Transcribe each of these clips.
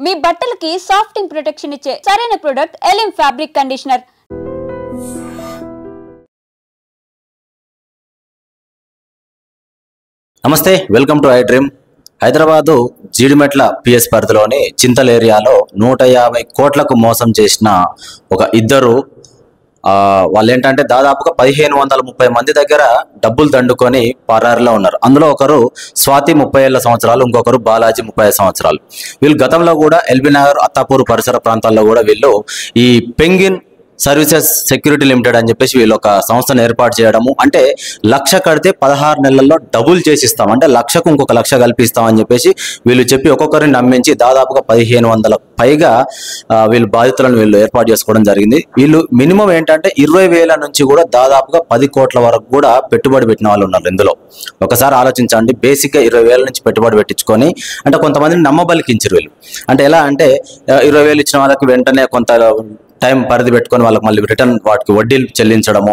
మీ బట్టలకి సాఫ్టింగ్ ప్రొటెక్షన్ ఇచ్చే సరైన ప్రొడక్ట్ ఎలిమ్ ఫ్యాబ్రిక్ కండిషనర్. నమస్తే, welcome to I dream. Hyderabad Jeedimetla PS పరిధిలోని చింతల్ ఏరియాలో 150 కోట్లకు మోసం చేసిన ఒక ఇద్దరు వాళ్ళు ఏంటంటే దాదాపుగా 1530 మంది దగ్గర డబ్బులు దండుకొని పరారిలో ఉన్నారు. అందులో ఒకరు స్వాతి 30 సంవత్సరాలు, ఇంకొకరు బాలాజీ 30 సంవత్సరాలు. వీళ్ళు గతంలో కూడా ఎల్బీ నగర్, అత్తాపూర్ పరిసర ప్రాంతాల్లో కూడా వీళ్ళు ఈ పెంగిన్ సర్వీసెస్ సెక్యూరిటీ లిమిటెడ్ అని చెప్పేసి వీళ్ళు ఒక సంస్థను ఏర్పాటు చేయడము, అంటే 1,00,000 కడితే 16 నెలల్లో డబుల్ చేసిస్తాం, అంటే 1,00,000కు ఇంకొక 1,00,000 కల్పిస్తాం అని చెప్పేసి వీళ్ళు చెప్పి ఒక్కొక్కరిని నమ్మించి దాదాపుగా 1,500 పైగా వీళ్ళు బాధితులను వీళ్ళు ఏర్పాటు చేసుకోవడం జరిగింది. వీళ్ళు మినిమం ఏంటంటే 20,000 నుంచి కూడా దాదాపుగా 10 కోట్ల వరకు కూడా పెట్టుబడి పెట్టిన వాళ్ళు ఉన్నారు. ఇందులో ఒకసారి ఆలోచించండి, బేసిక్గా 20,000 నుంచి పెట్టుబడి పెట్టించుకొని, అంటే కొంతమందిని నమ్మబలికించారు వీళ్ళు. అంటే ఎలా అంటే 20,000 ఇచ్చిన వాళ్ళకి వెంటనే కొంత టైం పరిధి పెట్టుకొని వాళ్ళకి మళ్ళీ రిటర్న్ వాటికి వడ్డీలు చెల్లించడము,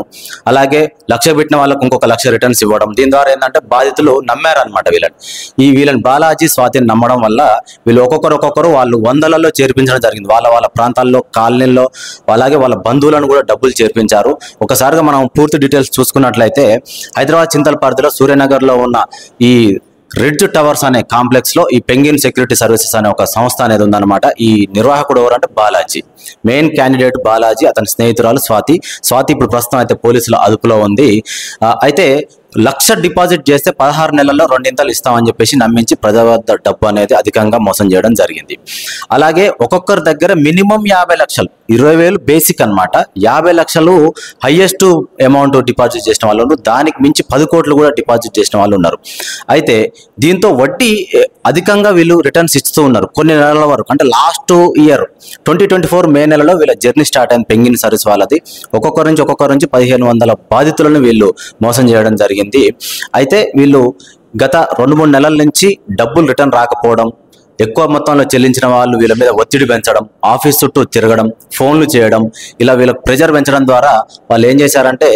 అలాగే 1,00,000 పెట్టిన వాళ్ళకు ఇంకొక 1,00,000 రిటర్న్స్ ఇవ్వడం. దీని ద్వారా ఏంటంటే బాధితులు నమ్మారనమాట వీళ్ళని బాలాజీ, స్వాతిని నమ్మడం వల్ల వీళ్ళు ఒక్కొక్కరు వాళ్ళు 100లలో చేర్పించడం జరిగింది. వాళ్ళ ప్రాంతాల్లో, కాలనీల్లో, అలాగే వాళ్ళ బంధువులను కూడా డబ్బులు చేర్పించారు. ఒకసారిగా మనం పూర్తి డీటెయిల్స్ చూసుకున్నట్లయితే హైదరాబాద్ చింతల్ పరిధిలో సూర్యనగర్లో ఉన్న ఈ రిడ్జ్ టవర్స్ అనే కాంప్లెక్స్ లో ఈ పెంగిన్ సెక్యూరిటీ సర్వీసెస్ అనే ఒక సంస్థ అనేది ఉందన్నమాట. ఈ నిర్వాహకుడు ఎవరంటే బాలాజీ, మెయిన్ క్యాండిడేట్ బాలాజీ, అతని స్నేహితురాలు స్వాతి. ఇప్పుడు ప్రస్తుతం అయితే పోలీసుల అదుపులో ఉంది. అయితే 1,00,000 డిపాజిట్ చేస్తే 16 నెలల్లో 2 ఇస్తామని చెప్పేసి నమ్మించి ప్రజల వద్ద డబ్బు అనేది అధికంగా మోసం చేయడం జరిగింది. అలాగే ఒక్కొక్కరి దగ్గర మినిమం 50 లక్షలు, 20,000 బేసిక్ అనమాట, 50 లక్షలు హైయెస్ట్ అమౌంట్ డిపాజిట్ చేసిన వాళ్ళు ఉన్నారు. దానికి మించి 10 కోట్లు కూడా డిపాజిట్ చేసిన వాళ్ళు ఉన్నారు. అయితే దీంతో వడ్డీ అధికంగా వీళ్ళు రిటర్న్స్ ఇస్తూ ఉన్నారు కొన్ని నెలల వరకు. అంటే లాస్ట్ ఇయర్ 2024 మే నెలలో వీళ్ళ జర్నీ స్టార్ట్ అయింది పెంగిన్ సర్వీస్ వాళ్ళది. ఒక్కొక్కరి నుంచి 1,500 బాధితులను వీళ్ళు మోసం చేయడం జరిగింది. అయితే వీళ్ళు గత 2-3 నెలల నుంచి డబ్బులు రిటర్న్ రాకపోవడం, ఎక్కువ మొత్తంలో చెల్లించిన వాళ్ళు వీళ్ళ మీద ఒత్తిడి పెంచడం, ఆఫీస్ చుట్టూ తిరగడం, ఫోన్లు చేయడం, ఇలా వీళ్ళకి ప్రెజర్ పెంచడం ద్వారా వాళ్ళు ఏం చేశారంటే,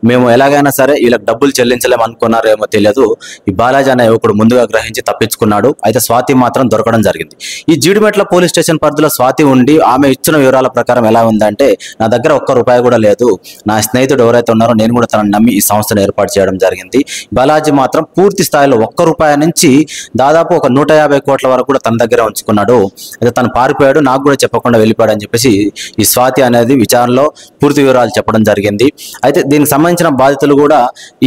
మేము ఎలాగైనా సరే వీళ్ళకి డబ్బులు చెల్లించలేము అనుకున్నారేమో తెలియదు, ఈ బాలాజీ అనే యువకుడు ముందుగా గ్రహించి తప్పించుకున్నాడు. అయితే స్వాతి మాత్రం దొరకడం జరిగింది. ఈ జీడిమెట్ల పోలీస్ స్టేషన్ పరిధిలో స్వాతి ఉండి ఆమె ఇచ్చిన వివరాల ప్రకారం ఎలా ఉందంటే, నా దగ్గర ₹1 కూడా లేదు, నా స్నేహితుడు ఎవరైతే ఉన్నారో నేను కూడా తనని నమ్మి ఈ సంస్థను ఏర్పాటు చేయడం జరిగింది. బాలాజీ మాత్రం పూర్తి స్థాయిలో ₹1 నుంచి దాదాపు ఒక 150 కోట్ల వరకు కూడా తన దగ్గర ఉంచుకున్నాడు. అయితే తను పారిపోయాడు, నాకు కూడా చెప్పకుండా వెళ్ళిపోయాడు అని చెప్పేసి ఈ స్వాతి అనేది విచారణలో పూర్తి వివరాలు చెప్పడం జరిగింది. అయితే దీనికి సంబంధించిన బాధితులు కూడా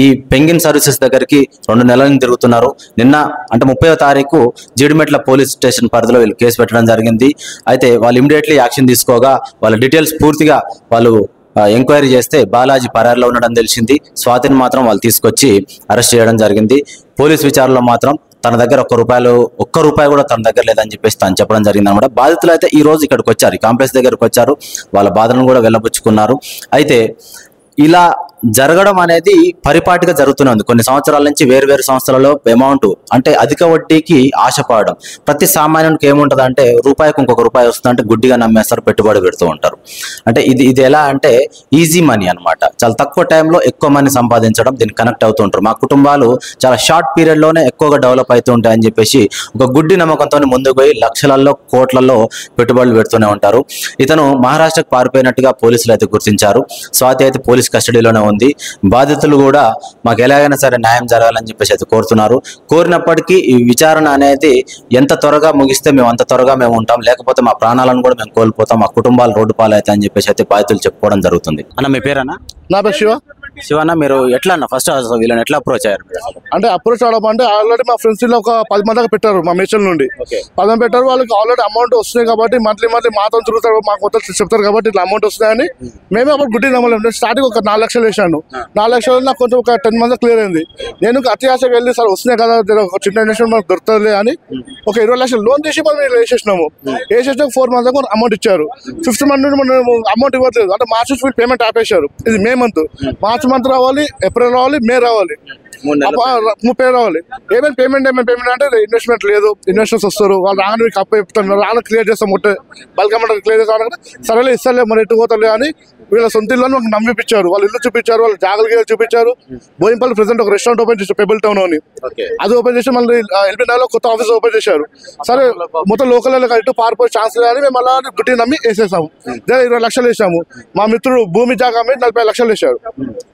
ఈ పెంగిన్ సర్వీసెస్ దగ్గరికి 2 నెలల నుంచి తిరుగుతున్నారు. నిన్న అంటే 30వ తారీఖు జీడిమెట్ల పోలీస్ స్టేషన్ పరిధిలో వీళ్ళు కేసు పెట్టడం జరిగింది. అయితే వాళ్ళు ఇమీడియట్లీ యాక్షన్ తీసుకోగా వాళ్ళ డీటెయిల్స్ పూర్తిగా వాళ్ళు ఎంక్వైరీ చేస్తే బాలాజీ పరారిలో ఉండడం తెలిసింది. స్వాతిని మాత్రం వాళ్ళు తీసుకొచ్చి అరెస్ట్ చేయడం జరిగింది. పోలీస్ విచారణలో మాత్రం తన దగ్గర ₹1 కూడా తన దగ్గర లేదని చెప్పేసి తను చెప్పడం జరిగింది అనమాట. బాధితులు అయితే ఈ రోజు ఇక్కడికి వచ్చారు, ఈ కాంప్లెక్స్ దగ్గరకు వచ్చారు, వాళ్ళ బాధలను కూడా వెళ్ళబుచ్చుకున్నారు. అయితే ఇలా జరగడం అనేది పరిపాటిగా జరుగుతూనే ఉంది. కొన్ని సంవత్సరాల నుంచి వేరు సంస్థలలో అమౌంట్ అంటే అధిక వడ్డీకి ఆశపడడం. ప్రతి సామాన్యునికి ఏముంటుంది అంటే, రూపాయికి ఇంకొక రూపాయి వస్తుందంటే గుడ్డిగా నమ్మేస్తారు, పెట్టుబడి పెడుతూ ఉంటారు. అంటే ఇది ఎలా అంటే ఈజీ మనీ అనమాట. చాలా తక్కువ టైంలో ఎక్కువ మనీ సంపాదించడం, దీనికి కనెక్ట్ అవుతూ ఉంటారు. మా కుటుంబాలు చాలా షార్ట్ పీరియడ్లోనే ఎక్కువగా డెవలప్ అవుతూ ఉంటాయని చెప్పేసి ఒక గుడ్డి నమ్మకంతో ముందుకు పోయి లక్షలలో, కోట్లలో పెట్టుబడులు పెడుతూనే ఉంటారు. ఇతను మహారాష్ట్రకు పారిపోయినట్టుగా పోలీసులు అయితే గుర్తించారు. స్వాతి అయితే పోలీస్ కస్టడీలోనే ఉంది. బాధితులు కూడా మాకు ఎలాగైనా సరే న్యాయం జరగాలని చెప్పేసి అయితే కోరుతున్నారు. కోరినప్పటికీ ఈ విచారణ అనేది ఎంత త్వరగా ముగిస్తే మేము అంత త్వరగా మేము ఉంటాం, లేకపోతే మా ప్రాణాలను కూడా మేము కోల్పోతాం, మా కుటుంబాలు రోడ్డు పాలవుతాయి అని చెప్పేసి అయితే బాధితులు చెప్పుకోవడం జరుగుతుంది. అన్న మీ పేరన్నా? నా పేరు శివ. శివన్న, మీరు ఎట్లా అన్న ఫస్ట్ వీళ్ళని ఎట్లా అప్రోచ్ అయ్యారు? అంటే అప్రోచ్ అవడం అంటే ఆల్రెడీ మా ఫ్రెండ్స్ ఒక 10 మంది దాకా పెట్టారు, మా మేషన్ నుండి 10 మంది పెట్టారు. వాళ్ళకి ఆల్రెడీ అమౌంట్ వస్తున్నాయి కాబట్టి మంత్లీ మాతో తిరుగుతారు, మాకు మొత్తం చెప్తారు కాబట్టి ఇట్లా అమౌంట్ వస్తున్నాయని మేమే అప్పుడు గుడ్డి నమ్మలేము. నేను స్టార్టింగ్ ఒక 4 లక్షలు వేసాను. 4 లక్షలు నాకు కొంచెం ఒక 10 మంది క్లియర్ అయింది. నేను అత్యాశకి వెళ్ళి సార్ వస్తున్నాయి కదా, ఒక చిన్న ఇన్వెస్ట్మెంట్ మనకు దొరుకుతుంది అని ఒక 20 లక్షలు లోన్ చేసి మనం వేసేసినాము. 4 మంత్ దాకా అమౌంట్ ఇచ్చారు. 5th మంత్ నుండి మనం అమౌంట్ ఇవ్వట్లేదు. అంటే మార్చి నుంచి పేమెంట్ ఆపేశారు. ఇది మే మంత్, మార్చి మంత్ రావాలి, ఏప్రిల్ రావాలి, మే రావాలి, 30 రావాలి. ఏమైనా పేమెంట్ అంటే ఇన్వెస్ట్మెంట్ లేదు, ఇన్వెస్టర్స్ వస్తారు, వాళ్ళు రాగానే మీకు అప్పు చెప్తాను, రాగానే క్లియర్ చేస్తాం, బల్క్ అమౌంట్ క్లియర్ చేస్తాం. సరేలే ఇస్తలే మరి ఎటు పోతలే అని వీళ్ళ సొంత ఇల్లు మాకు నమ్మిపించారు. వాళ్ళ ఇల్లు చూపించారు, వాళ్ళ జాగ్రత్తగా చూపించారు. బోయింపల్లి ప్రెసెంట్ ఒక రెస్టారెంట్ ఓపెన్ చేశారు పెబుల్ టౌన్ అని, అది ఓపెన్ చేసి మళ్ళీ ఎల్బీనగర్లో కొత్త ఆఫీస్ ఓపెన్ చేశారు. సరే మొత్తం లోకల్ ఇటు పారిపోయే ఛాన్స్ లేదని మేము అలా గుట్టి నమ్మి వేసేసాము. 20 లక్షలు వేసాము. మా మిత్రుడు భూమి జాగా మీద 40 లక్షలు వేశారు.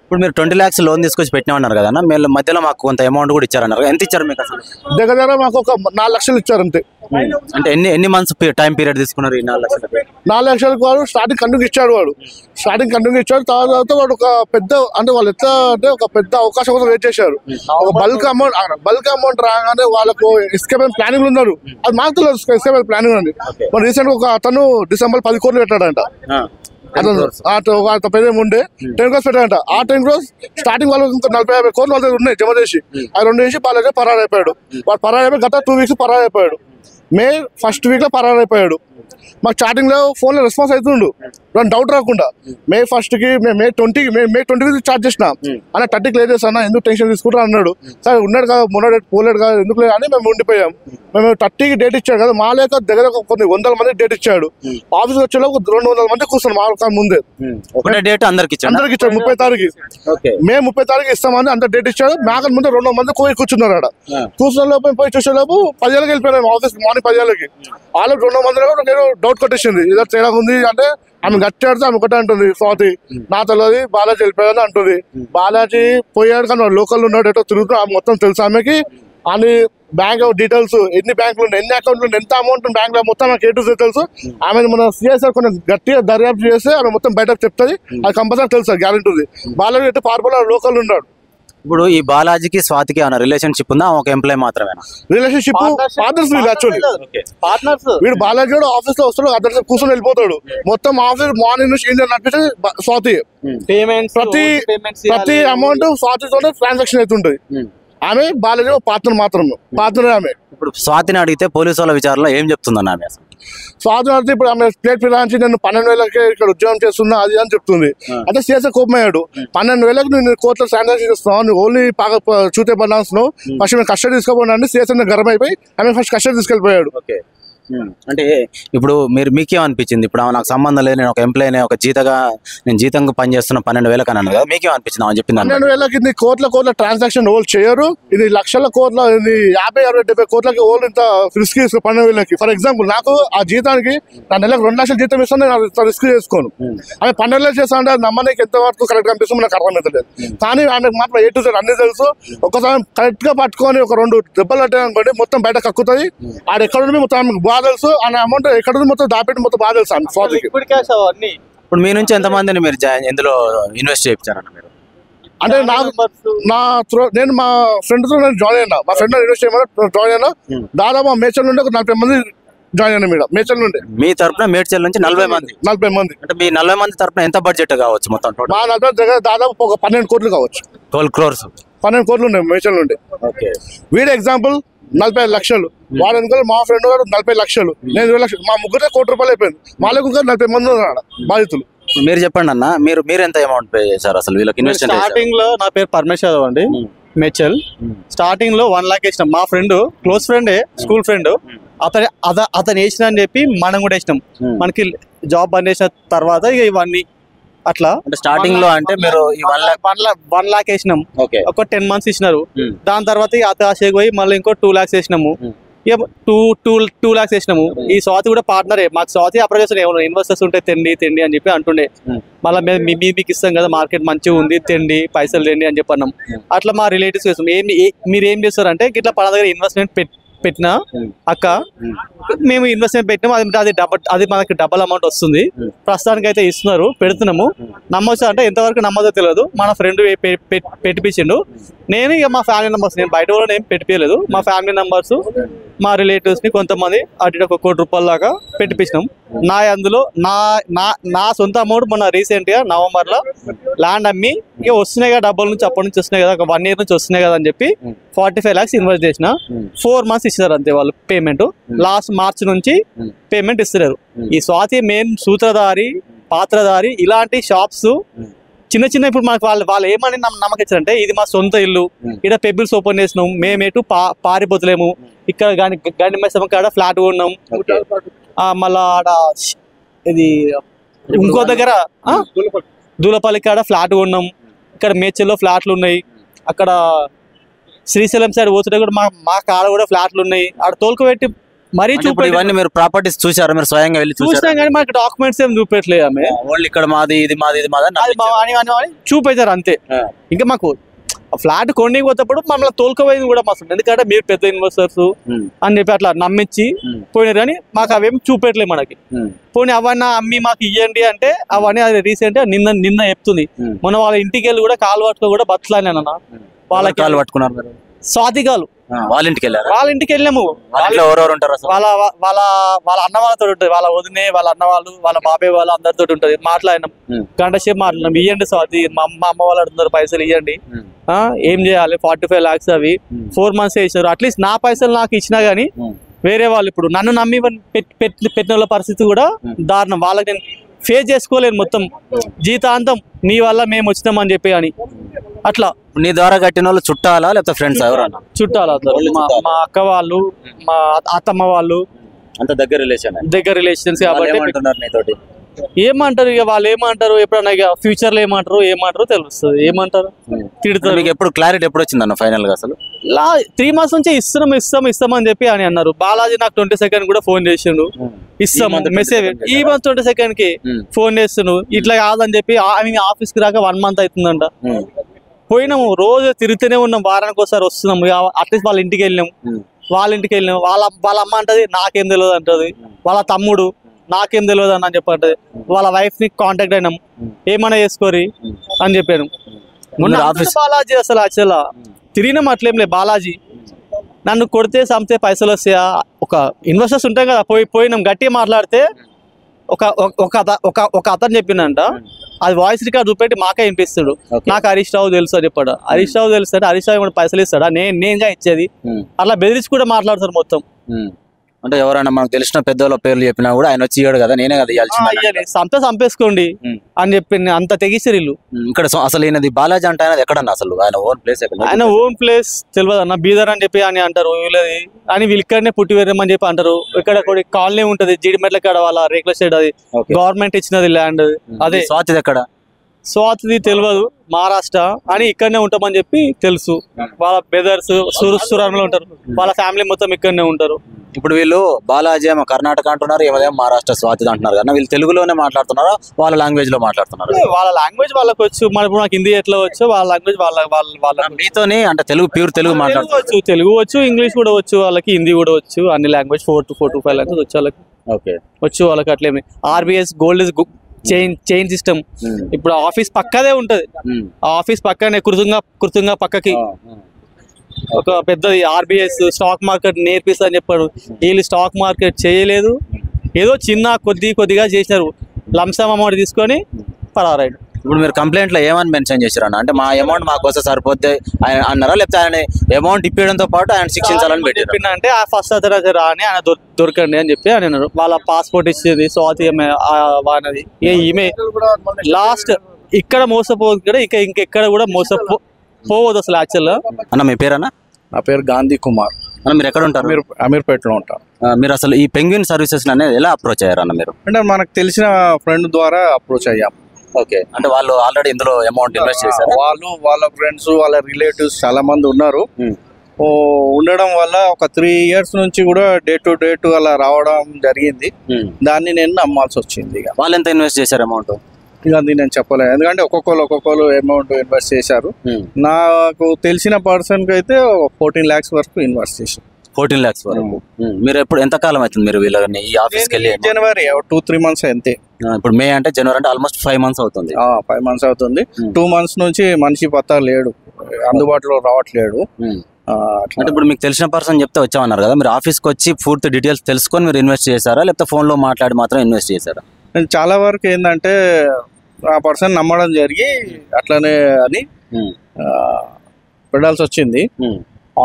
ఇప్పుడు మీరు 20 lakhs లోన్ తీసుకొచ్చి పెట్టినామన్నారు కదా, మీరు మధ్యలో మాకు కొంత అమౌంట్ కూడా ఇచ్చారన్నారు. ఎంత ఇచ్చారు మీకు అసలు? దగ్గర మాకు ఒక 4 లక్షలు ఇచ్చారు అంతే. అంటే ఎన్ని మంత్స్ టైం పీరియడ్ తీసుకున్నారు ఈ 4 లక్షలు? 4 లక్షలకు వాడు స్టార్టింగ్ కంటిన్యూ ఇచ్చాడు. తర్వాత వాడు ఒక పెద్ద అంటే వాళ్ళు ఎట్లా అంటే ఒక పెద్ద అవకాశం కోసం వెయిట్ చేశారు. ఒక బల్క్ అమౌంట్ రాగానే వాళ్ళకు ఎస్కేప్ ప్లానింగ్ ఉన్నారు. అది మాకు తెలియదు ఎస్కేప్ ప్లానింగ్ అని. మరి రీసెంట్ గా ఒక అతను December 10 కోట్లు పెట్టాడంట. పెద్ద ఉండే 10 crores పెట్టాడంట. ఆ 10 crores స్టార్టింగ్ వాళ్ళు ఇంకా 40-50 కోట్లు వాళ్ళ దగ్గర ఉన్నాయి జమ చేసి, ఆ 2 వేసి బాగా పరారు అయిపోయాడు. వాడు పరారు అయిపోయి గత 2 weeks పరారు అయిపోయాడు. May 1st week లో పరారు అయిపోయాడు. మాకు చాటింగ్ లో ఫోన్ లో రెస్పాన్స్ అవుతుండు, డౌట్ రాకుండా. May 1st కి May 20 చార్జ్ చేసిన అన్న 30 క్లియర్ చేస్తాను, ఎందుకు టెన్షన్ తీసుకుంటా అన్నాడు. సరే ఉన్నాడు కదా, మొన్న పోలేడు కదా, ఎందుకు లేదు అని మేము ఉండిపోయాం. మేము 30కి డేట్ ఇచ్చాడు కదా, మా లేక దగ్గర కొన్ని 100 మంది డేట్ ఇచ్చాడు. ఆఫీస్ వచ్చేలోపు 200 మంది కూర్చున్నాం మా ముందే. ఒకటే డేట్ అందరికి ఇచ్చాడు. 30 తారీఖు మే 30 తారీఖు ఇస్తామని అంత డేట్ ఇచ్చాడు. మాకు ముందు 200 మంది కూర్చున్నారు ఆడ. కూర్చున్న లోపు పోయి చూసేలోపు 10 గంటలకు వెళ్ళిపోయాను ఆఫీస్. మార్నింగ్ 10 గంటలకి వాళ్ళకి 200 మంది నేను డౌట్ కొట్టేసింది, ఇలా తేడా ఉంది అంటే. ఆమె గట్టి ఆడితే ఆమె ఒకటే అంటుంది, స్వాతి నా తెలియదు బాలాజీ వెళ్ళిపోయాదని అంటుంది. బాలాజీ పోయాడు కానీ లోకల్ ఉన్నాడు ఎటో తిరుగుతూ ఆమె మొత్తం తెలుసు ఆమెకి. అని బ్యాంక్ డీటెయిల్స్, ఎన్ని బ్యాంకులు ఉన్నాయి, ఎన్ని అకౌంట్లు ఉన్నాయి, ఎంత అమౌంట్ బ్యాంక్ లో మొత్తం నాకు తెలుసు. ఆమె మన సిఎస్ఆర్ కొంచెం గట్టిగా దర్యాప్తు చేస్తే ఆమె మొత్తం బయటకు చెప్తుంది. అది కంపల్సరీ తెలుసు, గ్యారెంటీ ఉంది. బాలాజీ ఎటు పార్పోలో లోకల్ ఉన్నాడు. ఇప్పుడు ఈ బాలాజీకి స్వాతికి ఏమైనా రిలేషన్షిప్ ఉందా? ఒక ఎంప్లాయ్ మాత్రమేనా రిలేషన్షిప్? పార్ట్నర్స్ వీళ్ళు యాక్చువల్లీ పార్ట్నర్స్. వీడు బాలాజీ కూడా ఆఫీస్ లో వస్తాడు, అద్దరు కూర్చొని వెళ్ళిపోతాడు. మొత్తం ఆఫీస్ మార్నింగ్ నుంచి ఇంజన్ నడిపించి స్వాతి ప్రతి అమౌంట్ స్వాతితోనే ట్రాన్సాక్షన్ అవుతుంటది. ఆమె బాలాజీ పార్ట్నర్ పార్ట్నర్ ఆమె. ఇప్పుడు స్వాతిని అడిగితే పోలీసు వాళ్ళ విచారణలో ఏం చెప్తుందన్న ఆమె? స్వాతి అడిగితే ఇప్పుడు ఆమె ప్లేట్ ఫిరాయించి నేను 12,000కే ఇక్కడ ఉద్యోగం చేస్తున్నా అది అని చెప్తుంది. అంటే సీఎస్ఐ కోపమయ్యాడు, 12,000కి నేను కోర్టులో ట్రాన్సాక్షన్ చేస్తున్నావు, నువ్వు ఓన్లీ చూతే పడాల్సినావు, ఫస్ట్ మేము కస్టడీ తీసుకోపోయినా సీఎస్ఐ గర్వం అయిపోయి ఆమె ఫస్ట్ కస్టడీ తీసుకెళ్ళిపోయాడు. అంటే ఇప్పుడు మీకేమనిపించింది? ఇప్పుడు నాకు సంబంధం లేదు, నేను ఒక ఎంప్లాయీ, ఒక నేను జీతంగా పనిచేస్తున్న 12,000 అన్నాను కదా, మీకేమనిపించింది ఆమె చెప్పింది? 12,000కి ఇది కోట్ల ట్రాన్సాక్షన్ ఓల్డ్ చేయరు. ఇది లక్షల కోట్ల, ఇది 50-60-70 కోట్లకి ఓల్డ్ ఇంత రిస్క్ తీసుకో 12,000కి. ఫర్ ఎగ్జాంపుల్ నాకు ఆ జీతానికి నా నెలకు 2 లక్షల జీతం ఇస్తాను, నేను రిస్క్ చేసుకోను. ఆమె 12,000 చేస్తా అంటే నమ్మడానికి ఎంత వరకు కరెక్ట్ కనిపిస్తుంది నాకు అర్థమవుతలేదు. కానీ ఆమెకు మాత్రం A to Z అన్ని తెలుసు. ఒకసారి కరెక్ట్ గా పట్టుకొని ఒక 2 దెబ్బలు కట్టాయనుకోండి మొత్తం బయట కక్కుతుంది. ఆడ ఎక్కడ మొత్తం ఆమెకు బాగా తెలుసు, అనే అమౌంట్ ఎక్కడ మొత్తం దాపెట్టి మొత్తం బాగా తెలుసు ఆమె స్వాతికి. ఇప్పుడు మీ నుంచి ఎంతమందిని మీరు ఇందులో ఇన్వెస్ట్ చేయించారన్న మీరు? అంటే నేను మా ఫ్రెండ్ తో నేను జాయిన్ అయినా, మా ఫ్రెండ్ ఇన్వెస్ట్ చేయమని జాయిన్ అయినా. దాదాపు మా మేచల్ నుండి ఒక 40 మంది జాయిన్ అయినా. మేడం మేచల్ నుండి, మీ తరపున మేడ్చల్ నుంచి 40 మంది? 40 మంది. అంటే మీ 40 మంది తరపున ఎంత బడ్జెట్ కావచ్చు మొత్తం? మా 40 దగ్గర దాదాపు ఒక 12 కోట్లు కావచ్చు. 12 crores 12 కోట్లు ఉన్నాయి మేచల్ నుండి. వీడి ఎగ్జాంపుల్ 45 లక్షలు, వాడు అనుకో మా ఫ్రెండ్ గారు 40 లక్షలు, నేను 20 లక్షలు, మా ముగ్గురే ₹1 కోటి అయిపోయింది. మాలకు ఇంకా 40 మంది ఉన్నారు బాధితులు. మీరు చెప్పండి అన్న, మీరు ఎంత అమౌంట్ పే చేశారు అసలు వీళ్ళకి ఇన్వెస్ట్? స్టార్టింగ్ లో నా పేరు పరమేశ్ యాదవ్ అండి, మేడ్చల్. స్టార్టింగ్ లో 1 lakh వేసినాం. మా ఫ్రెండ్ క్లోజ్ ఫ్రెండే, స్కూల్ ఫ్రెండ్, అతను వేసిన అని చెప్పి మనం కూడా వేసినాం. మనకి జాబ్ బంద్ చేసిన తర్వాత ఇక ఇవన్నీ అట్లా స్టార్టింగ్ లో అంటే మీరు 1 lakh వేసినాం. ఒక 10 months ఇచ్చినారు. దాని తర్వాత ఆశకి పోయి మళ్ళీ ఇంకో 2 lakhs వేసినాము. ఇక 2 lakhs వేసినాము. ఈ స్వాతి కూడా పార్ట్నరే మాకు. స్వాతి అప్రోచ్ చేసిన ఏమన్నా ఇన్వెస్టర్స్ ఉంటే తెండి అని చెప్పి అంటుండే. మళ్ళీ మీకు ఇస్తాం కదా, మార్కెట్ మంచిగా ఉంది, తెండి పైసలు తెండి అని చెప్పి అన్నాం. అట్లా మా రిలేటివ్స్ వేస్తాం. మీరు ఏం చేస్తారంటే ఇట్లా పలానా దగ్గర ఇన్వెస్ట్మెంట్ పెట్టినా అక్క మేము ఇన్వెస్ట్మెంట్ పెట్టినాము, అది మనకి డబల్ అమౌంట్ వస్తుంది. ప్రస్తుతానికి అయితే ఇస్తున్నారు, పెడుతున్నాము. నమ్మొచ్చు అంటే ఎంతవరకు నమ్మదో తెలియదు. మన ఫ్రెండ్ పెట్టిపించిండు. నేను ఇక మా ఫ్యామిలీ మెంబర్స్, నేను బయట కూడా ఏం పెట్టిపోయలేదు. మా ఫ్యామిలీ మెంబర్స్, మా రిలేటివ్స్ ని కొంతమంది అటు ఒక ₹1 కోటి దాకా పెట్టిపించినాం. అందులో నా సొంత అమౌంట్ మొన్న రీసెంట్ గా November లో ల్యాండ్ అమ్మి ఇక వస్తున్నాయి కదా డబ్బుల నుంచి, అప్పటి నుంచి వస్తున్నాయి కదా, ఒక 1 year నుంచి వస్తున్నాయి కదా అని చెప్పి 45 lakhs ఇన్వెస్ట్ చేసిన. 4 months ఇచ్చినారు అంతే వాళ్ళు పేమెంట్. లాస్ట్ మార్చ్ నుంచి పేమెంట్ ఇస్తున్నారు. ఈ స్వాతి మెయిన్ సూత్రధారి, పాత్రధారి. ఇలాంటి షాప్స్ చిన్న ఇప్పుడు మనకు వాళ్ళు ఏమని నమ్మకం ఇచ్చారంటే, ఇది మా సొంత ఇల్లు, ఇక్కడ పెబుల్స్ ఓపెన్ చేసినాం, మేమేటు పారిపోతలేము, ఇక్కడ గండి మైసమ్మ కాడ ఫ్లాట్ కొన్నాం, మళ్ళా ఆడ ఇది ఇంకో దగ్గర దూలపల్లి కాడ ఫ్లాట్ కొన్నాం, ఇక్కడ మేడ్చల్లో ఫ్లాట్లు ఉన్నాయి, అక్కడ శ్రీశైలం సైడ్ పోతుంటే కూడా మా కాడ కూడా ఫ్లాట్లు ఉన్నాయి. ఆడ తోలుకుపెట్టి మరీ ఇవన్నీ మీరు ప్రాపర్టీస్ చూసారా? మీరు స్వయంగా వెళ్ళి చూసినా కానీ మాకు డాక్యుమెంట్స్ ఏం చూపెట్టలేదు. ఆమె ఓన్లీ ఇక్కడ మాది ఇది మాది ఇది మాది అని చూపెట్టారు అంతే. ఇంకా మాకు ఫ్లాట్ కొన్ని పోతేప్పుడు మమ్మల్ని తోలుకోపోయింది కూడా మస్తు, ఎందుకంటే మీరు పెద్ద ఇన్వెస్టర్స్ అని చెప్పి అట్లా నమ్మించి పోయినారు. కానీ మాకు అవేమి చూపెట్టలేదు మనకి. పోనీ అవన్నీ అమ్మి మాకు ఇవ్వండి అంటే అవన్నీ అది రీసెంట్ నిన్న చెప్తుంది. మొన్న వాళ్ళ ఇంటికి వెళ్ళి కూడా కాలు పట్టుకో కూడా బతలానన్న వాళ్ళకి కాలు పట్టుకున్నారు. స్వాతిగాలు వాళ్ళ ఇంటికి వెళ్ళారు. వాళ్ళ ఇంటికి వెళ్ళాము. ఎవరెవరు ఉంటారు? వాళ్ళ వాళ్ళ వాళ్ళ అన్న వాళ్ళతో ఉంటుంది, వాళ్ళ వదినే వాళ్ళ అన్న వాళ్ళు వాళ్ళ బాబాయ్ వాళ్ళు అందరితో ఉంటది. మాట్లాడినాం, గంట సేపు మాట్లాడినాం. ఇవ్వండి స్వాతి, మా అమ్మ వాళ్ళు అడుగుతున్నారు పైసలు ఇవ్వండి, ఏం చేయాలి 45 lakhs అవి 4 months వేసారు. అట్లీస్ట్ నా పైసలు నాకు ఇచ్చినా గానీ వేరే వాళ్ళు ఇప్పుడు నన్ను నమ్మి పెట్టిన వాళ్ళ పరిస్థితి కూడా దారుణం. వాళ్ళకి నేను ఫేస్ చేసుకోలేను మొత్తం జీతాంతం, నీ వల్ల మేము వచ్చినామని చెప్పి అని. అట్లా నీ ద్వారా కట్టిన వాళ్ళు చుట్టాలా లేకపోతే ఫ్రెండ్స్? ఎవరన్నా చుట్టాలు, మా అక్క వాళ్ళు, మా అత్తమ్మ వాళ్ళు, అంత దగ్గర రిలేషన్స్ కాబట్టి ఏమంటారు ఇక వాళ్ళు ఏమంటారు, ఎప్పుడన్నా ఇక ఫ్యూచర్ లో ఏమంటారో తెలుస్తుంది. ఏమంటారు తిడతారు. మీకు ఎప్పుడు క్లారిటీ ఎప్పుడు వచ్చిందన్న ఫైనల్ గా? అసలు 3 months నుంచి ఇస్తాం అని చెప్పి అని అన్నారు. బాలాజీ నాకు 22nd కూడా ఫోన్ చేసిండు, ఇస్తాము మెసేజ్. ఈ మంత్ 22nd కి ఫోన్ చేస్తున్నాడు, ఇట్లా కాదని చెప్పి ఆఫీస్ కి రాక 1 month అవుతుందంట. పోయినాము, రోజు తిరుగుతూనే ఉన్నాం, వారానికి ఒకసారి వస్తున్నాము. అట్లీస్ట్ వాళ్ళ ఇంటికి వెళ్ళినాం. వాళ్ళ అమ్మ అంటది నాకేం తెలియదు అంటది, వాళ్ళ తమ్ముడు నాకేం తెలియదు అని చెప్పి అంటది, వాళ్ళ వైఫ్ ని కాంటాక్ట్ అయినాం, ఏమైనా చేసుకోరి అని చెప్పాను. బాలాజీ అసలు యాక్చువల్గా తిరిగినాం, అట్లేం లేదు. బాలాజీ నన్ను కొడితే సంతే పైసలు వస్తాయా, ఒక ఇన్వెస్టర్స్ ఉంటాం కదా, పోయినాం గట్టిగా మాట్లాడితే ఒక అతను చెప్పిందంట, అది వాయిస్ రికార్డ్ చూపెట్టి మాకే వినిపిస్తాడు. నాకు హరీష్ రావు తెలుసు అని చెప్పాడు. హరీష్ రావు తెలుసు అంటే హరీష్ రావు పైసలు ఇస్తాడా, నేనుగా ఇచ్చేది, అట్లా బెదిరించి కూడా మాట్లాడతారు మొత్తం. అంటే ఎవరైనా మనకు తెలిసిన పెద్దవాళ్ళ పేర్లు చెప్పినా కూడా ఆయన వచ్చి ఇయ్యాడు కదా, నేనే కదా ఇవ్వాల్సింది, చంపేసుకోండి అని చెప్పి అంత తెగిస్తారు ఇల్లు. ఇక్కడ అసలు ఈయనది బాలాజీ అంటే ఆయన ఎక్కడన్నా అసలు ఆయన ఓన్ ప్లేస్? ఆయన ఓన్ ప్లేస్ తెలియదు అన్న, బీదర్ అని చెప్పి అని అంటారు. వీళ్ళది అని వీళ్ళు ఇక్కడనే పుట్టి వేరేమని చెప్పి అంటారు. ఇక్కడ కాలనీ ఉంటది జీడిమెట్ల కాడ, వాళ్ళ రేకుల సైడ్, అది గవర్నమెంట్ ఇచ్చినది ల్యాండ్. అదే స్వాతిది ఎక్కడ? స్వాతిది తెలియదు, మహారాష్ట్ర అని ఇక్కడనే ఉంటామని చెప్పి తెలుసు. వాళ్ళ బ్రదర్స్ సురంలో ఉంటారు, వాళ్ళ ఫ్యామిలీ మొత్తం ఇక్కడనే ఉంటారు. ఇప్పుడు వీళ్ళు బాలాజీ ఏమో కర్ణాటక అంటున్నారు, ఏమో మహారాష్ట్ర స్వాతి అంటున్నారు కదా, వీళ్ళు తెలుగులోనే మాట్లాడుతున్నారా వాళ్ళ లాంగ్వేజ్ లో మాట్లాడుతున్నారు? వాళ్ళ లాంగ్వేజ్ వాళ్ళకి వచ్చు, మన ఇప్పుడు నాకు హిందీ ఎట్లా వచ్చు, వాళ్ళ లాంగ్వేజ్ వాళ్ళ మీతోని అంటే తెలుగు మాట్లాడవచ్చు, తెలుగు వచ్చు, ఇంగ్లీష్ కూడా వచ్చు వాళ్ళకి, హిందీ కూడా వచ్చు, అన్ని లాంగ్వేజ్ 4 to 5 లాంగ్వేజ్ వచ్చు వాళ్ళకి. వచ్చు వాళ్ళకి అట్లేమి. RBS gold is chain system. ఇప్పుడు ఆఫీస్ పక్కదే ఉంటది, ఆఫీస్ పక్కనే కుర్తుంగా పక్కకి ఒక పెద్దది RBS స్టాక్ మార్కెట్ నేర్పిస్తా అని చెప్పాడు. వీళ్ళు స్టాక్ మార్కెట్ చేయలేదు, ఏదో చిన్న కొద్దిగా చేసినారు, లంసమ్ అమౌంట్ తీసుకొని పరారాడు. ఇప్పుడు మీరు కంప్లైంట్ లో ఏమని మెన్షన్ చేశారు అంటే మా అమౌంట్ మాకోసం సరిపోతే అన్నారా, లేకపోతే ఆయన అమౌంట్ ఇప్పించడంతో పాటు ఆయన శిక్షించాలని పెట్టిన అంటే ఫస్ట్ అతను రాని ఆయన దొరకండి అని చెప్పి అని అన్నారు. వాళ్ళ పాస్పోర్ట్ ఇచ్చేది స్వాతి వానది, ఈమె లాస్ట్ ఇక్కడ మోసపోదు కదా, ఇంకెక్కడ కూడా మోసపోవద్దు అసలు. యాక్చువల్ అన్న మీ పేరన్నా? నా పేరు గాంధీ కుమార్. మీరు ఎక్కడ ఉంటారు? అమీర్పేటలో ఉంటారు. మీరు అసలు ఈ పెంగ్విన్ సర్వీసెస్ అనేది ఎలా అప్రోచ్ అయ్యారు అన్న మీరు? అంటే మనకు తెలిసిన ఫ్రెండ్ ద్వారా అప్రోచ్ అయ్యాం. ఓకే, అంటే వాళ్ళు ఆల్రెడీ ఇందులో అమౌంట్ ఇన్వెస్ట్ చేశారు? వాళ్ళ ఫ్రెండ్స్, వాళ్ళ రిలేటివ్స్ చాలా మంది ఉన్నారు. ఉండడం వల్ల ఒక 3 years నుంచి కూడా డే టు అలా రావడం జరిగింది. దాన్ని నేను నమ్మాల్సి వచ్చింది. ఇక వాళ్ళు ఎంత ఇన్వెస్ట్ చేశారు అమౌంట్? ఇక అది నేను చెప్పలేదు, ఎందుకంటే ఒక్కొక్కరు అమౌంట్ ఇన్వెస్ట్ చేశారు. నాకు తెలిసిన పర్సన్ కి అయితే 14 lakhs వరకు ఇన్వెస్ట్ చేశారు. 14 lakhs వరకు. మీరు ఎప్పుడు ఎంత కాలం అవుతుంది మీరు వీళ్ళని ఈ ఆఫీస్కి వెళ్ళి? జనవరి 2-3 months అంతే. ఇప్పుడు మే అంటే జనవరి అంటే ఆల్మోస్ట్ 5 months అవుతుంది. 5 months అవుతుంది. 2 months నుంచి మనిషి పత్తా లేడు, అందుబాటులో రావట్లేడు. అంటే ఇప్పుడు మీకు తెలిసిన పర్సన్ చెప్తే వచ్చామన్నారు కదా, మీరు ఆఫీస్కి వచ్చి పూర్తి డీటెయిల్స్ తెలుసుకొని మీరు ఇన్వెస్ట్ చేశారా, లేకపోతే ఫోన్లో మాట్లాడి మాత్రం ఇన్వెస్ట్ చేశారా? చాలా వరకు ఏంటంటే ఆ పర్సన్ నమ్మడం జరిగి అట్లనే అని పెట్టాల్సి వచ్చింది.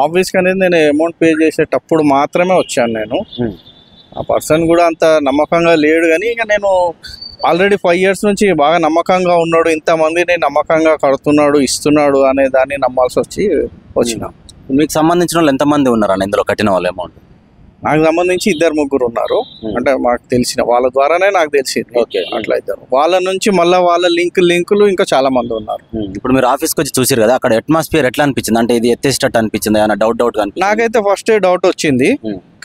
ఆఫీస్కి అనేది నేను అమౌంట్ పే చేసేటప్పుడు మాత్రమే వచ్చాను నేను. ఆ పర్సన్ కూడా అంత నమ్మకంగా లేడు, కానీ ఇక నేను ఆల్రెడీ 5 years నుంచి బాగా నమ్మకంగా ఉన్నాడు, ఇంతమందిని నమ్మకంగా కడుతున్నాడు, ఇస్తున్నాడు అనే దాన్ని నమ్మాల్సి వచ్చిన. మీకు సంబంధించిన వాళ్ళు ఎంతమంది ఉన్నారన్న ఇందులో కట్టిన వాళ్ళు అమౌంట్? నాకు సంబంధించి 2-3 ఉన్నారు. అంటే మాకు తెలిసిన వాళ్ళ ద్వారానే నాకు తెలిసింది. అట్లా ఇద్దరు వాళ్ళ నుంచి మళ్ళీ వాళ్ళ లింకులు ఇంకా చాలా మంది ఉన్నారు. ఇప్పుడు మీరు ఆఫీస్కి వచ్చి చూసారు కదా, అక్కడ అట్మాస్ఫియర్ ఎట్లా అనిపించింది? అంటే ఇది ఎత్తేసేటట్టు అనిపించింది, ఏమైనా డౌట్ అనిపించింది? నాకైతే ఫస్ట్ డౌట్ వచ్చింది.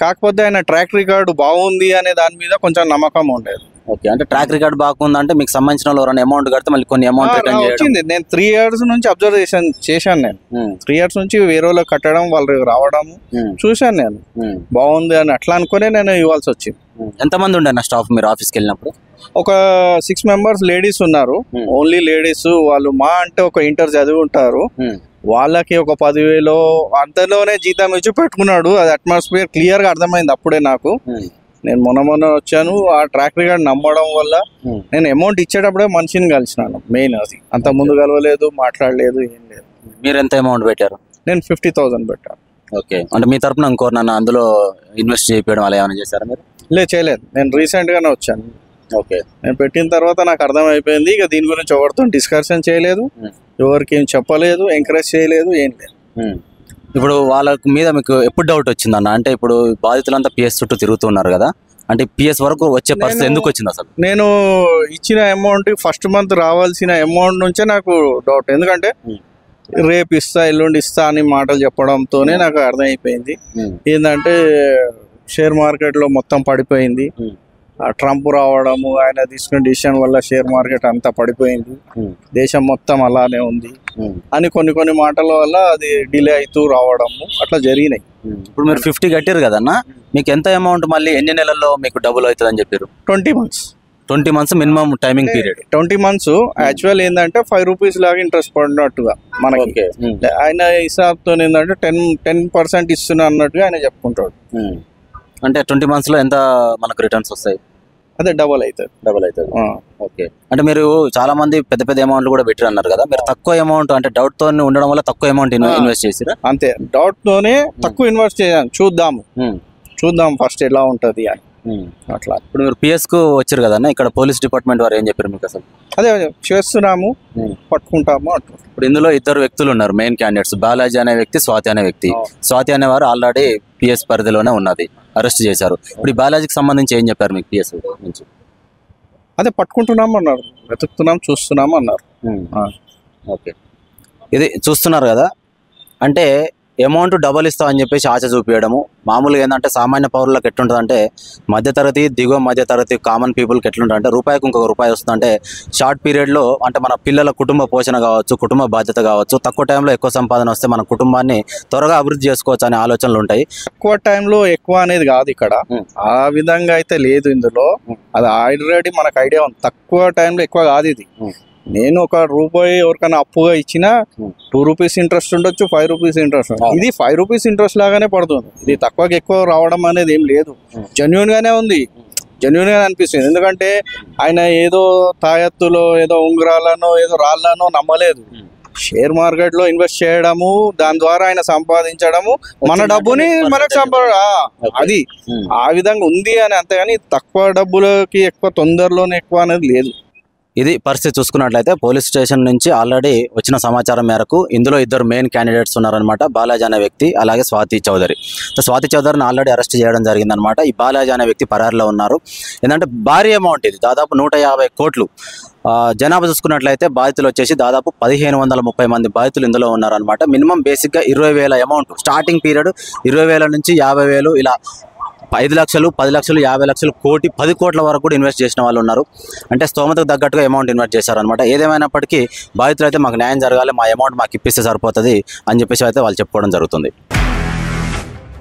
కాకపోతే ఆయన ట్రాక్ రికార్డు బాగుంది అనే దాని మీద కొంచెం నమ్మకం ఉండేది. ఓకే, అంటే ట్రాక్ రికార్డ్ బాగుంది అంటే మీకు సంబంధించిన వాళ్ళు అమౌంట్ కడితే మళ్ళీ కొన్ని అమౌంట్ వచ్చింది. నేను 3 years నుంచి అబ్జర్వేషన్ చేశాను. నేను 3 years నుంచి వేరే వాళ్ళకి కట్టడం, వాళ్ళు రావడం చూశాను. నేను బాగుంది అని అట్లా అనుకునే నేను ఇవ్వాల్సి వచ్చింది. ఎంతమంది ఉండే స్టాఫ్ మీరు ఆఫీస్కి వెళ్ళినప్పుడు? ఒక 6 members లేడీస్ ఉన్నారు. Only ladies. వాళ్ళు మా అంటే ఒక ఇంటర్ చదివి ఉంటారు. వాళ్ళకి ఒక 10,000 అంతలోనే జీతం ఇచ్చి పెట్టుకున్నాడు. అది అట్మాస్ఫియర్ క్లియర్ గా అర్థమైంది అప్పుడే నాకు. నేను మొన్న వచ్చాను. ఆ ట్రాక్ రికార్డ్ నమ్మడం వల్ల నేను అమౌంట్ ఇచ్చేటప్పుడే మనిషిని కలిసినాను. మెయిన్ అది. అంత ముందు కలవలేదు, మాట్లాడలేదు, ఏం లేదు. మీరు ఎంత అమౌంట్ పెట్టారు? నేను 50,000 పెట్టాను. ఓకే, అంటే మీ తరపున ఇంకో నన్ను అందులో ఇన్వెస్ట్ చేయడం అలా ఏమైనా చేశారా మీరు? చేయలేదు. నేను రీసెంట్ గానే వచ్చాను. ఓకే, నేను పెట్టిన తర్వాత నాకు అర్థమైపోయింది. ఇక దీని గురించి ఎవరితో డిస్కషన్ చేయలేదు, ఎవరికి ఏం చెప్పలేదు, ఎంకరేజ్ చేయలేదు, ఏం లేదు. ఇప్పుడు వాళ్ళ మీద మీకు ఎప్పుడు డౌట్ వచ్చిందన్న? అంటే ఇప్పుడు బాధితులంతా పిఎస్ చుట్టూ తిరుగుతున్నారు కదా, అంటే పిఎస్ వరకు వచ్చే పరిస్థితి ఎందుకు వచ్చింది అసలు? నేను ఇచ్చిన అమౌంట్ ఫస్ట్ మంత్ రావాల్సిన అమౌంట్ నుంచే నాకు డౌట్. ఎందుకంటే రేపు ఇస్తా, ఎల్లుండి ఇస్తా అని మాటలు చెప్పడంతోనే నాకు అర్థమైపోయింది. ఏంటంటే షేర్ మార్కెట్ లో మొత్తం పడిపోయింది. ట్రంప్ రావడము, ఆయన తీసుకున్న డిసిషన్ వల్ల షేర్ మార్కెట్ అంతా పడిపోయింది. దేశం మొత్తం అలానే ఉంది అని కొన్ని మాటల వల్ల అది డిలే అవుతూ రావడము అట్లా జరిగినాయి. ఇప్పుడు మీరు 50 కట్టారు కదన్నా, మీకు ఎంత అమౌంట్ మళ్ళీ ఎన్ని నెలల్లో మీకు డబుల్ అవుతుంది అని చెప్పారు? 20 months. 20 months minimum timing period. 20 months actual ఏంటంటే 5 rupees లాగా ఇంట్రెస్ట్ పడినట్టుగా మనకి. ఆయన హిసాబ్తో ఏంటంటే 10% ఇస్తున్నా అన్నట్టుగా ఆయన చెప్పుకుంటాడు. అంటే 20 months లో ఎంత మనకు రిటర్న్స్ వస్తాయి? అదే డబల్ అవుతుంది. ఓకే, అంటే మీరు చాలా మంది పెద్ద అమౌంట్ కూడా పెట్టారు అన్నారు కదా, మీరు తక్కువ అమౌంట్ అంటే డౌట్ తో ఉండడం వల్ల తక్కువ అమౌంట్ ఇన్వెస్ట్ చేసిరా? అంతే, డౌట్ తోనే తక్కువ ఇన్వెస్ట్ చేయాలి. చూద్దాం ఫస్ట్ ఎలా ఉంటది అని అట్లా. ఇప్పుడు మీరు పిఎస్ కు వచ్చారు కదన్నా, ఇక్కడ పోలీస్ డిపార్ట్మెంట్ వారు ఏం చెప్పారు మీకు అసలు? అదే చేస్తున్నాము, పట్టుకుంటాము అంటారు. ఇప్పుడు ఇందులో 2 వ్యక్తులు ఉన్నారు మెయిన్ క్యాండిడేట్స్, బాలాజీ అనే వ్యక్తి, స్వాతి అనే వ్యక్తి. స్వాతి అనేవారు ఆల్రెడీ పిఎస్ పరిధిలోనే ఉన్నది, అరెస్ట్ చేశారు. ఇప్పుడు ఈ బాలాజీకి సంబంధించి ఏం చెప్పారు మీకు పిఎస్ నుంచి? అదే పట్టుకుంటున్నాము అన్నారు, వెతుకుతున్నాం, చూస్తున్నాము అన్నారు. ఓకే, ఇది చూస్తున్నారు కదా, అంటే అమౌంట్ డబల్ ఇస్తాం అని చెప్పేసి ఆశ చూపించడము. మామూలుగా ఏంటంటే సామాన్య పౌరులకు ఎట్లుంటుంది అంటే, మధ్యతరగతి దిగువ మధ్యతరగతి కామన్ పీపుల్కి ఎట్లుంటుంది అంటే, రూపాయికి ఇంకొక రూపాయి వస్తుందంటే షార్ట్ పీరియడ్లో అంటే మన పిల్లల కుటుంబ పోషణ కావచ్చు, కుటుంబ బాధ్యత కావచ్చు, తక్కువ టైంలో ఎక్కువ సంపాదన వస్తే మన కుటుంబాన్ని త్వరగా అభివృద్ధి చేసుకోవచ్చు అనే ఆలోచనలు ఉంటాయి. తక్కువ టైంలో ఎక్కువ అనేది కాదు ఇక్కడ, ఆ విధంగా అయితే లేదు ఇందులో. అది ఆల్రెడీ మనకు ఐడియా ఉంది. తక్కువ టైంలో ఎక్కువ కాదు ఇది. నేను ₹1 ఎవరికైనా అప్పుగా ఇచ్చినా 2 rupees ఇంట్రెస్ట్ ఉండొచ్చు, 5 rupees ఇంట్రెస్ట్. ఇది 5 rupees ఇంట్రెస్ట్ లాగానే పడుతుంది. ఇది తక్కువకి ఎక్కువ రావడం అనేది ఏం లేదు, జెన్యూన్ గానే ఉంది, జెన్యూన్ గా అనిపిస్తుంది. ఎందుకంటే ఆయన ఏదో తాయత్తులో ఏదో ఉంగరాలనో ఏదో రాళ్ళనో నమ్మలేదు. షేర్ మార్కెట్ లో ఇన్వెస్ట్ చేయడము, దాని ద్వారా ఆయన సంపాదించడము, మన డబ్బుని మనకు అది ఆ విధంగా ఉంది అని. అంతేగాని తక్కువ డబ్బులకి ఎక్కువ, తొందరలోనే ఎక్కువ అనేది లేదు. ఇది పరిస్థితి చూసుకున్నట్లయితే పోలీస్ స్టేషన్ నుంచి ఆల్రెడీ వచ్చిన సమాచారం మేరకు ఇందులో 2 మెయిన్ క్యాండిడేట్స్ ఉన్నారనమాట, బాలాజీ అనే వ్యక్తి అలాగే స్వాతి చౌదరి. స్వాతి చౌదరిని ఆల్రెడీ అరెస్ట్ చేయడం జరిగిందనమాట. ఈ బాలాజీ అనే వ్యక్తి పరారులో ఉన్నారు. ఏంటంటే భారీ అమౌంట్ ఇది, దాదాపు 150 కోట్లు. జనాభా చూసుకున్నట్లయితే బాధితులు వచ్చేసి దాదాపు 1530 మంది బాధితులు ఇందులో ఉన్నారనమాట. మినిమం బేసిక్గా 20,000 అమౌంట్, స్టార్టింగ్ పీరియడ్ 20,000 నుంచి 50,000 ఇలా 5 లక్షలు, 10 లక్షలు, 50 లక్షలు, కోటి, 10 కోట్ల వరకు కూడా ఇన్వెస్ట్ చేసిన వాళ్ళు ఉన్నారు. అంటే స్తోమతకు తగ్గట్టుగా అమౌంట్ ఇన్వెస్ట్ చేశారనమాట. ఏదేమైనప్పటికీ బాధితులు అయితే మాకు న్యాయం జరగాలి, మా అమౌంట్ మాకు ఇప్పిస్తే సరిపోతుంది అని చెప్పేసి అయితే వాళ్ళు చెప్పుకోవడం జరుగుతుంది.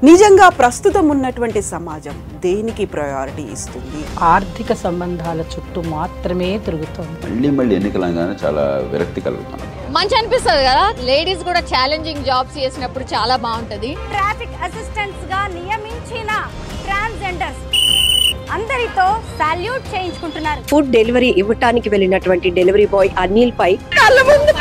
నిజంగా ప్రస్తుతం ఉన్నటువంటి సమాజం దేనికి ప్రయారిటీ ఇస్తుంది? ఆర్థిక సంబంధాల చుట్టూ మాత్రమే తిరుగుతుంది. మళ్ళీ ఎన్నికలంగానే చాలా విరక్తి కలుగుతాను. మంచి అనిపిస్తుంది కదా, లేడీస్ కూడా ఛాలెంజింగ్ జాబ్స్ చేసినప్పుడు చాలా బాగుంటది. ట్రాఫిక్ అసిస్టెంట్స్ గా నియమించిన ట్రాన్స్జెండర్స్ అందరితో సాల్యూట్ చేయించుకుంటున్నారు. ఫుడ్ డెలివరీ ఇవ్వటానికి వెళ్ళినటువంటి డెలివరీ బాయ్ అనిల్ పై కళ్ళ ముందు